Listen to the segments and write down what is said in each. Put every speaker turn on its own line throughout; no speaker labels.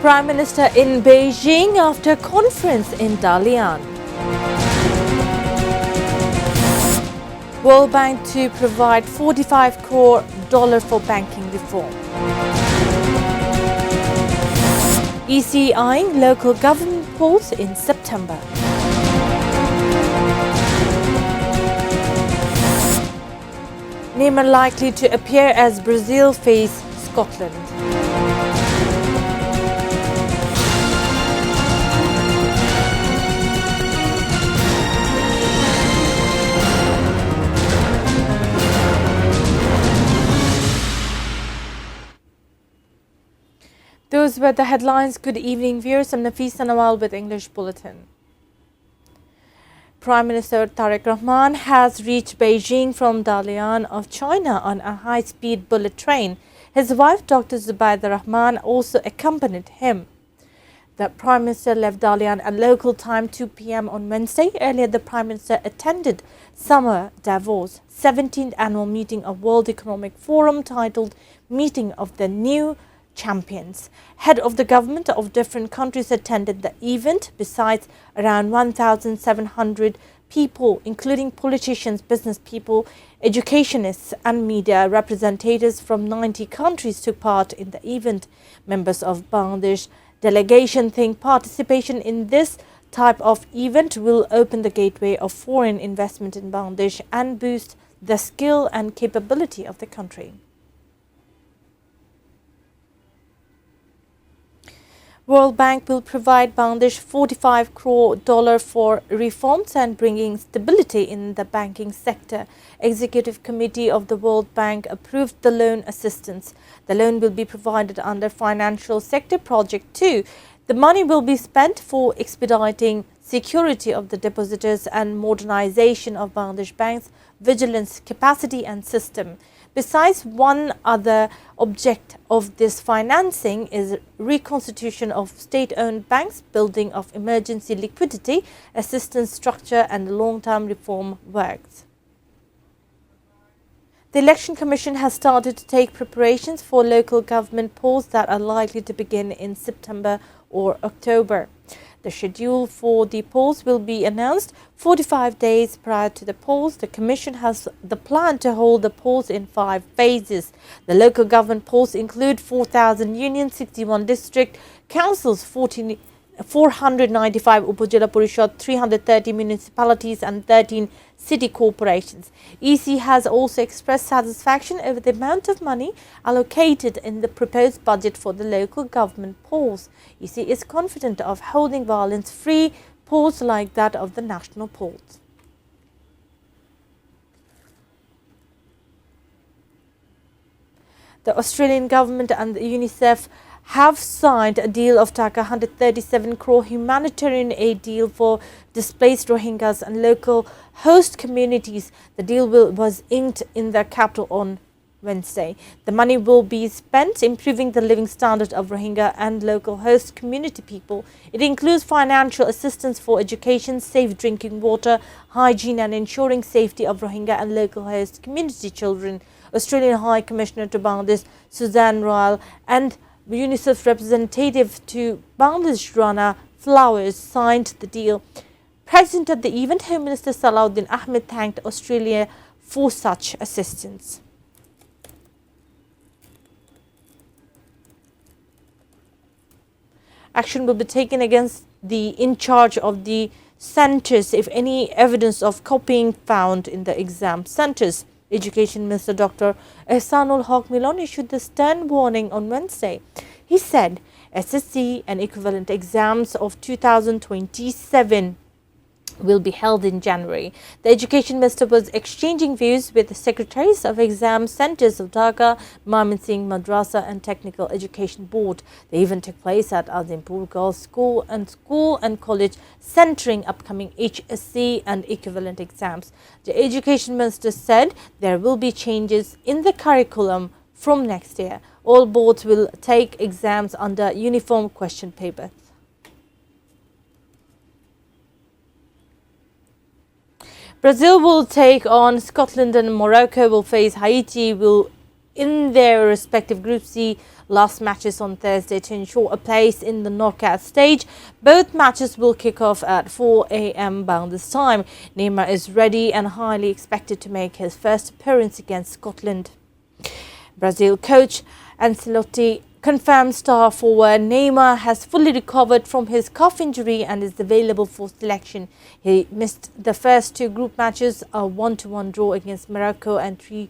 Prime Minister in Beijing after conference in Dalian. World Bank to provide $45 crore for banking reform. EC eyeing local government polls in September. Neymar likely to appear as Brazil face Scotland. Those were the headlines. Good evening, viewers. I'm Nafisa Nawal with English Bulletin. Prime Minister Tariq Rahman has reached Beijing from Dalian of China on a high-speed bullet train. His wife, Dr. Zubaida Rahman, also accompanied him. The Prime Minister left Dalian at local time 2 p.m. on Wednesday. Earlier, the Prime Minister attended Summer Davos, 17th annual meeting of World Economic Forum titled Meeting of the New Champions. Head of the government of different countries attended the event. Besides, around 1,700 people, including politicians, business people, educationists and media representatives from 90 countries took part in the event. Members of Bangladesh delegation think participation in this type of event will open the gateway of foreign investment in Bangladesh and boost the skill and capability of the country. World Bank will provide Bangladesh $45 crore for reforms and bringing stability in the banking sector. Executive Committee of the World Bank approved the loan assistance. The loan will be provided under Financial Sector Project 2. The money will be spent for expediting security of the depositors and modernization of Bangladesh Bank's vigilance capacity and system. Besides, one other object of this financing is reconstitution of state-owned banks, building of emergency liquidity, assistance structure and long-term reform works. The Election Commission has started to take preparations for local government polls that are likely to begin in September or October. The schedule for the polls will be announced 45 days prior to the polls. The Commission has the plan to hold the polls in 5 phases. The local government polls include 4,000 unions, 61 district councils, 495 Upajila Parishad, 330 municipalities and 13 city corporations. EC has also expressed satisfaction over the amount of money allocated in the proposed budget for the local government polls. EC is confident of holding violence-free polls like that of the national polls. The Australian government and the UNICEF have signed a deal of Taka 137 crore humanitarian aid deal for displaced Rohingyas and local host communities. The deal was inked in the capital on Wednesday. The money will be spent improving the living standard of Rohingya and local host community people. It includes financial assistance for education, safe drinking water, hygiene and ensuring safety of Rohingya and local host community children. Australian High Commissioner to Bangladesh, Suzanne Royal, and UNICEF representative to Bangladesh, Rana Flowers, signed the deal. Present at the event, Home Minister Salahuddin Ahmed thanked Australia for such assistance. Action will be taken against the in charge of the centres if any evidence of copying found in the exam centres. Education Minister Dr. Ehsanul Haq Milon issued the stern warning on Wednesday. He said SSC and equivalent exams of 2027 will be held in January. The Education Minister was exchanging views with the secretaries of exam centres of Dhaka, Mymensingh Madrasa and Technical Education Board. The event took place at Azimpur Girls School and College, centering upcoming HSC and equivalent exams. The Education Minister said there will be changes in the curriculum from next year. All boards will take exams under uniform question paper. Brazil will take on Scotland and Morocco will face Haiti, will in their respective Group C last matches on Thursday to ensure a place in the knockout stage. Both matches will kick off at 4 a.m. Bangladesh time. Neymar is ready and highly expected to make his first appearance against Scotland. Brazil coach Ancelotti confirmed star forward Neymar has fully recovered from his calf injury and is available for selection. He missed the first two group matches, a 1-1 draw against Morocco and 3-0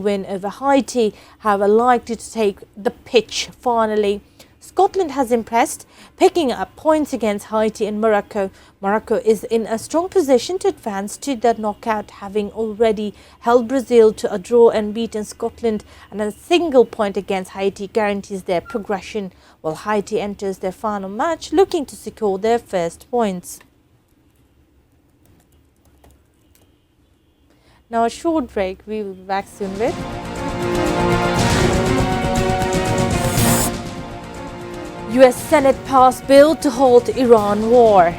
win over Haiti, however likely to take the pitch finally. Scotland has impressed, picking up points against Haiti and Morocco. Morocco is in a strong position to advance to the knockout, having already held Brazil to a draw and beaten Scotland, and a single point against Haiti guarantees their progression, while Haiti enters their final match looking to secure their first points. Now a short break. We will be back soon with US Senate passed bill to halt Iran war.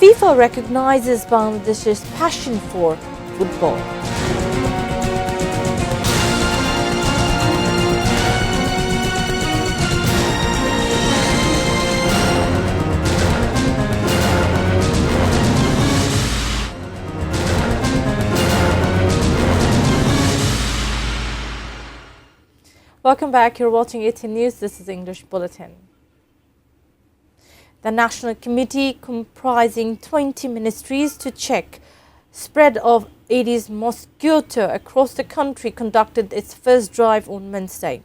FIFA recognizes Bangladesh's passion for football. Welcome back. You're watching ATN News. This is English Bulletin. The National Committee, comprising 20 ministries to check spread of Aedes mosquito across the country, conducted its first drive on Wednesday.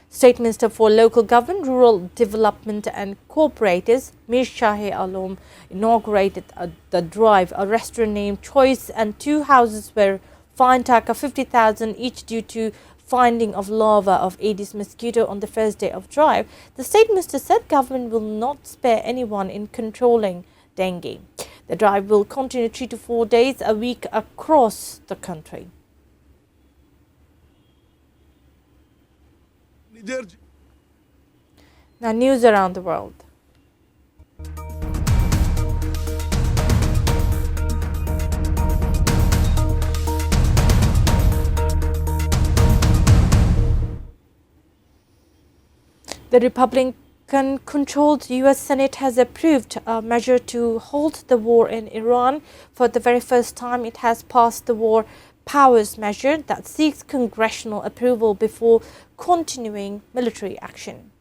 State Minister for Local Government, Rural Development and Cooperatives, Mir Shahe Alam, inaugurated the drive. A restaurant named Choice and two houses were fined Taka 50,000 each due to finding of larvae of Aedes mosquito on the first day of drive. The state minister said government will not spare anyone in controlling dengue. The drive will continue 3 to 4 days a week across the country. Now news around the world. The Republican-controlled US Senate has approved a measure to halt the war in Iran. For the very first time, it has passed the War Powers Measure that seeks congressional approval before continuing military action.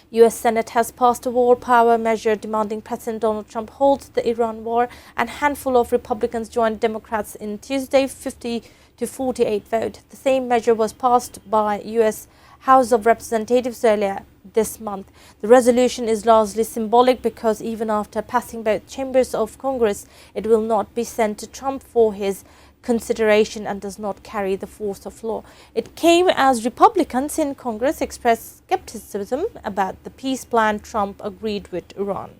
US Senate has passed a war power measure demanding President Donald Trump halt the Iran war, and a handful of Republicans joined Democrats in Tuesday 50 to 48 vote. The same measure was passed by US House of Representatives earlier this month. The resolution is largely symbolic because even after passing both chambers of Congress, it will not be sent to Trump for his consideration and does not carry the force of law. It came as Republicans in Congress expressed skepticism about the peace plan Trump agreed with Iran.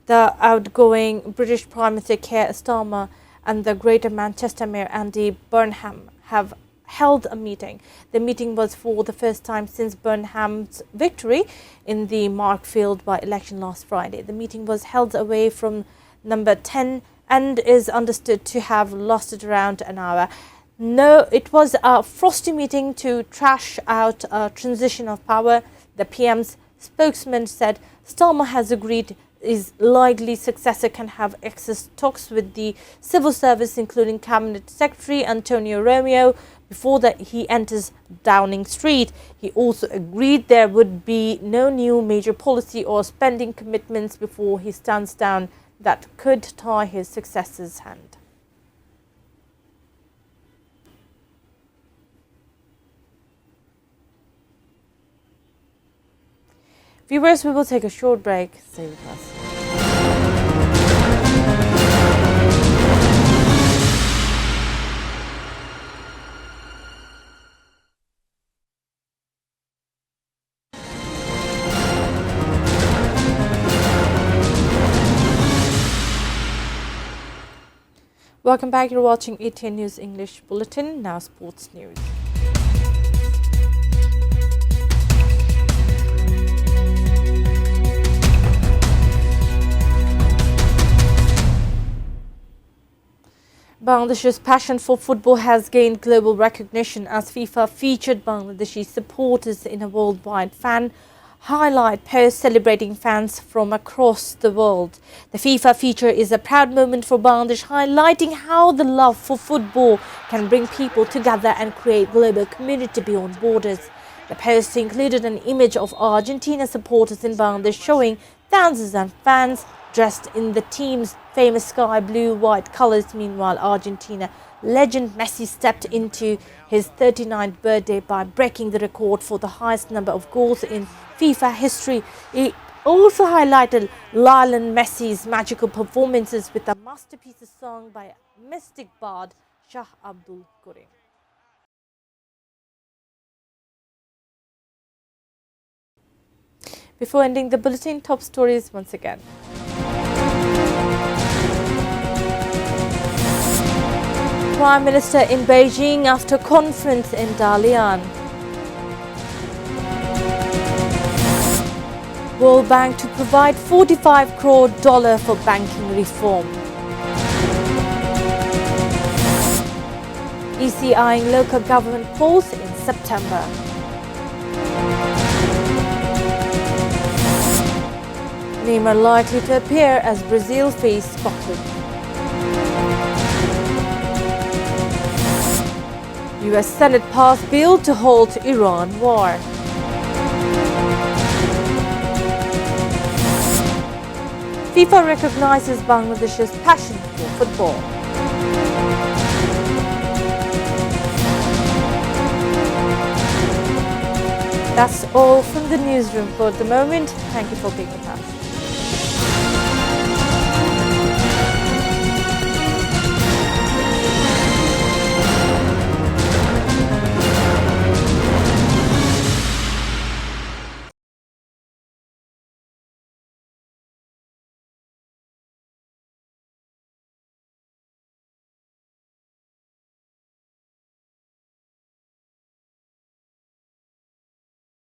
The outgoing British Prime Minister Keir Starmer and the Greater Manchester Mayor Andy Burnham have held a meeting. The meeting was for the first time since Burnham's victory in the Markfield by-election last Friday. The meeting was held away from number 10 and is understood to have lasted around an hour. No, it was a frosty meeting to trash out a transition of power. The PM's spokesman said Starmer has agreed his likely successor can have access talks with the civil service, including Cabinet Secretary Antonio Romeo, before that he enters Downing Street. He also agreed there would be no new major policy or spending commitments before he stands down that could tie his successor's hand. Viewers, we will take a short break. Stay with us. Welcome back. You're watching ATN News English Bulletin. Now sports news. Bangladesh's passion for football has gained global recognition as FIFA featured Bangladeshi supporters in a worldwide fan highlight post celebrating fans from across the world. The FIFA feature is a proud moment for Bangladesh, highlighting how the love for football can bring people together and create global community beyond borders. The post included an image of Argentina supporters in Bangladesh showing thousands of fans dressed in the team's famous sky blue-white colours. Meanwhile, Argentina legend Messi stepped into his 39th birthday by breaking the record for the highest number of goals in FIFA history. It also highlighted Lionel Messi's magical performances with a masterpiece song by mystic bard Shah Abdul Karim. Before ending the bulletin, top stories once again. Prime Minister in Beijing after conference in Dalian. World Bank to provide $45 crore for banking reform. EC eyeing local government polls in September. Neymar likely to appear as Brazil face Scotland. US Senate passed bill to halt Iran war. FIFA recognizes Bangladesh's passion for football. That's all from the newsroom for the moment. Thank you for being with us.